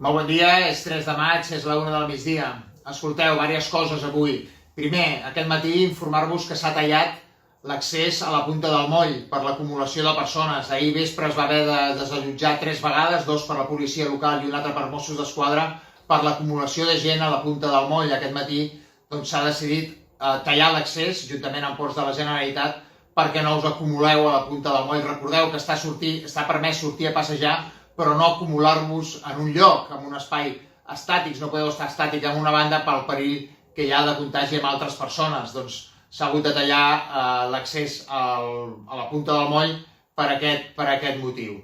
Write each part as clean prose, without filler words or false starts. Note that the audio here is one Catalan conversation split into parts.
Molt bon dia, és 3 de maig, és la 1 del migdia. Escolteu, diverses coses avui. Primer, aquest matí informar-vos que s'ha tallat l'accés a la Punta del Moll per l'acumulació de persones. Ahir vespre es va haver de desallotjar 3 vegades, 2 per la policia local i un altre per Mossos d'Esquadra, per l'acumulació de gent a la Punta del Moll. Aquest matí s'ha decidit tallar l'accés, juntament amb Ports de la Generalitat, perquè no us acumuleu a la Punta del Moll. Recordeu que està permès sortir a passejar, però no acumular-vos en un lloc, en un espai estàtic. No podeu estar estàtic en una banda pel perill que hi ha de contagi amb altres persones. Doncs s'ha hagut de tallar l'accés a la Punta del Moll per aquest motiu.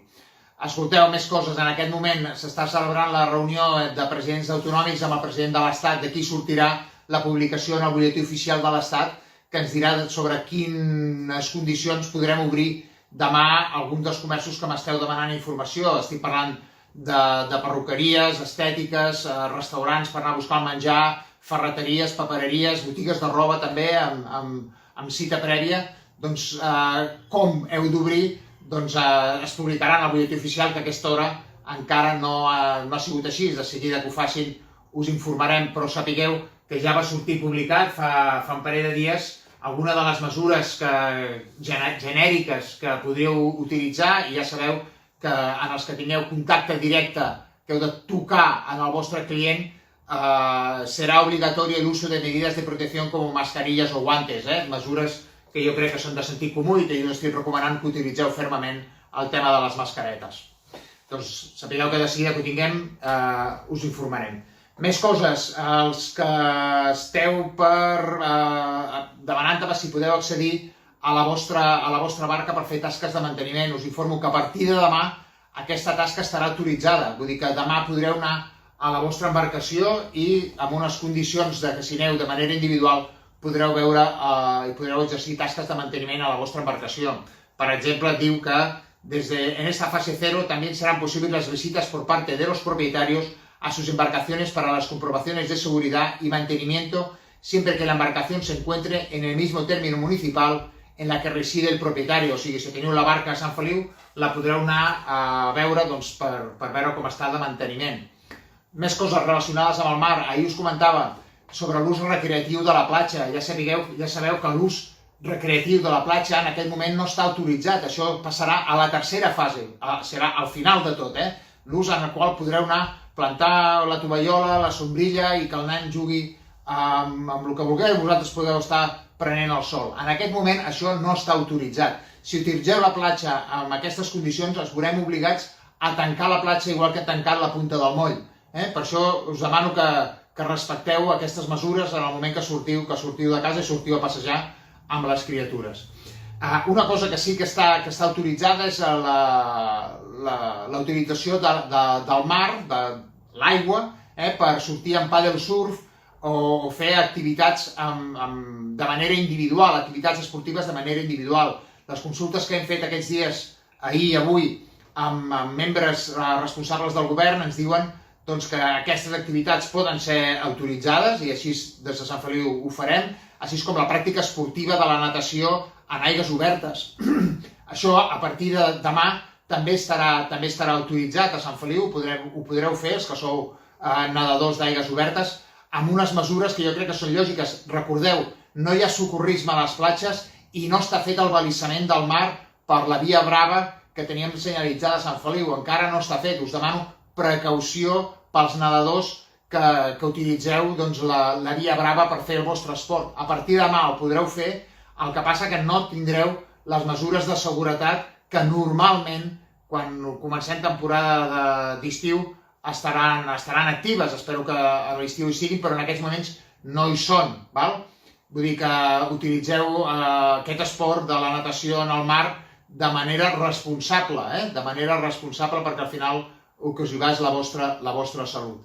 Escolteu, més coses. En aquest moment s'està celebrant la reunió de presidents autonòmics amb el president de l'Estat. D'aquí sortirà la publicació en el butlletí oficial de l'Estat que ens dirà sobre quines condicions podrem obrir demà alguns dels comerços que m'esteu demanant informació. Estic parlant de perruqueries, estètiques, restaurants per anar a buscar el menjar, ferreteries, papereries, botigues de roba també amb cita prèvia. Doncs com heu d'obrir es publicarà en el butlletí oficial, que a aquesta hora encara no ha sigut així. De seguida que ho facin us informarem, però sapigueu que ja va sortir publicat fa un parell de dies alguna de les mesures genèriques que podríeu utilitzar, i ja sabeu que en els que tingueu contacte directe, que heu de tocar en el vostre client, serà obligatori l'ús de medidas de protecció com mascarilles o guantes, mesures que jo crec que són de sentit comú i que jo estic recomanant que utilitzeu fermament el tema de les mascaretes. Doncs sapigueu que de seguida que ho tinguem us informarem. Més coses, els que esteu demanant si podeu accedir a la vostra barca per fer tasques de manteniment. Us informo que a partir de demà aquesta tasca estarà autoritzada. Vull dir que demà podreu anar a la vostra embarcació i amb unes condicions que si aneu de manera individual podreu veure i podreu exercir tasques de manteniment a la vostra embarcació. Per exemple, diu que en esta fase 0 también serán posibles las visitas por parte de los propietarios a sus embarcaciones para las comprobaciones de seguridad y mantenimiento, siempre que la embarcación se encuentre en el mismo término municipal en la que reside el propietario. O sigui, si teniu la barca a Sant Feliu, la podreu anar a veure per veure com està de manteniment. Més coses relacionades amb el mar. Ahir us comentava sobre l'ús recreatiu de la platja. Ja sabeu que l'ús recreatiu de la platja en aquest moment no està autoritzat. Això passarà a la tercera fase, serà al final de tot, l'ús en el qual podreu anar a plantar la tovallola, la sombrilla i que el nen jugui amb el que vulgueu i vosaltres podeu estar prenent el sol. En aquest moment això no està autoritzat. Si utilitzeu la platja amb aquestes condicions ens veurem obligats a tancar la platja igual que tancar la Punta del Moll. Per això us demano que respecteu aquestes mesures en el moment que sortiu de casa i sortiu a passejar amb les criatures. Una cosa que sí que està autoritzada és la utilització del mar, de l'aigua, per sortir en paddle surf o fer activitats de manera individual, activitats esportives de manera individual. Les consultes que hem fet aquests dies, ahir i avui, amb membres responsables del govern, ens diuen que aquestes activitats poden ser autoritzades i així des de Sant Feliu ho farem, així com la pràctica esportiva de la natació en aigües obertes. Això a partir de demà també estarà autoritzat a Sant Feliu, ho podreu fer, els que sou nedadors d'aigües obertes, amb unes mesures que jo crec que són lògiques. Recordeu, no hi ha socorrisme a les platges i no està fet el balissament del mar per la via brava que teníem senyalitzada a Sant Feliu. Encara no està fet. Us demano precaució pels nedadors que utilitzeu la via brava per fer el vostre esport. A partir de demà ho podreu fer, el que passa que no tindreu les mesures de seguretat que normalment, quan comencem temporada d'estiu, estaran actives. Espero que a l'estiu hi siguin, però en aquests moments no hi són. Vull dir que utilitzeu aquest esport de la natació en el mar de manera responsable, perquè al final el que us hi va és la vostra salut.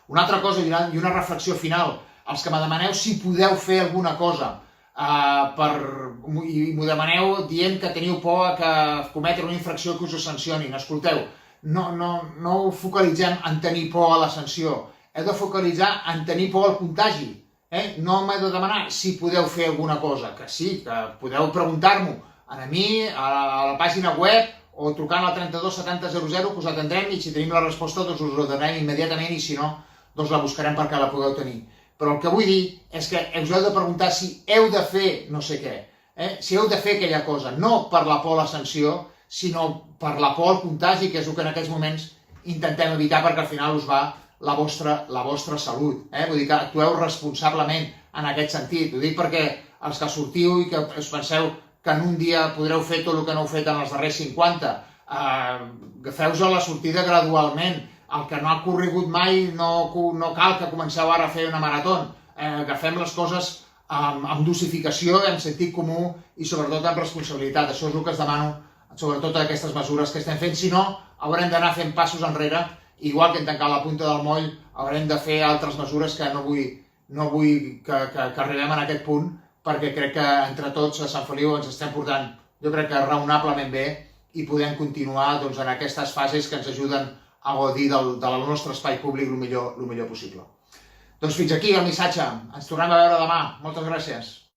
Una altra cosa i una reflexió final. Els que me demaneu si podeu fer alguna cosa i m'ho demaneu dient que teniu por a cometre una infracció que us sancionin. Escolteu, no ho focalitzem en tenir por a la sanció, heu de focalitzar en tenir por al contagi. No m'heu de demanar si podeu fer alguna cosa, que sí, que podeu preguntar-m'ho a mi, a la pàgina web o trucant al 32 70 00, que us atendrem i si tenim la resposta doncs us la donem immediatament i si no, doncs la buscarem perquè la pugueu tenir. Però el que vull dir és que us heu de preguntar si heu de fer no sé què, si heu de fer aquella cosa, no per la por a la sanció, sinó per la por al contagi, que és el que en aquests moments intentem evitar perquè al final us va la vostra salut. Vull dir que actueu responsablement en aquest sentit. Ho dic perquè els que sortiu i que us penseu que en un dia podreu fer tot el que no heu fet en els darrers 50, agafeu-vos a la sortida gradualment. El que no ha corregut mai no cal que comenceu ara a fer una marató. Agafem les coses amb dosificació, amb sentit comú i sobretot amb responsabilitat. Això és el que us demano, sobretot aquestes mesures que estem fent. Si no, haurem d'anar fent passos enrere, igual que hem tancat la punta del moll, haurem de fer altres mesures que no vull que arribem a aquest punt, perquè crec que entre tots a Sant Feliu ens estem portant, jo crec que raonablement bé, i podem continuar en aquestes fases que ens ajuden a gaudir del nostre espai públic el millor possible. Doncs fins aquí el missatge. Ens tornem a veure demà. Moltes gràcies.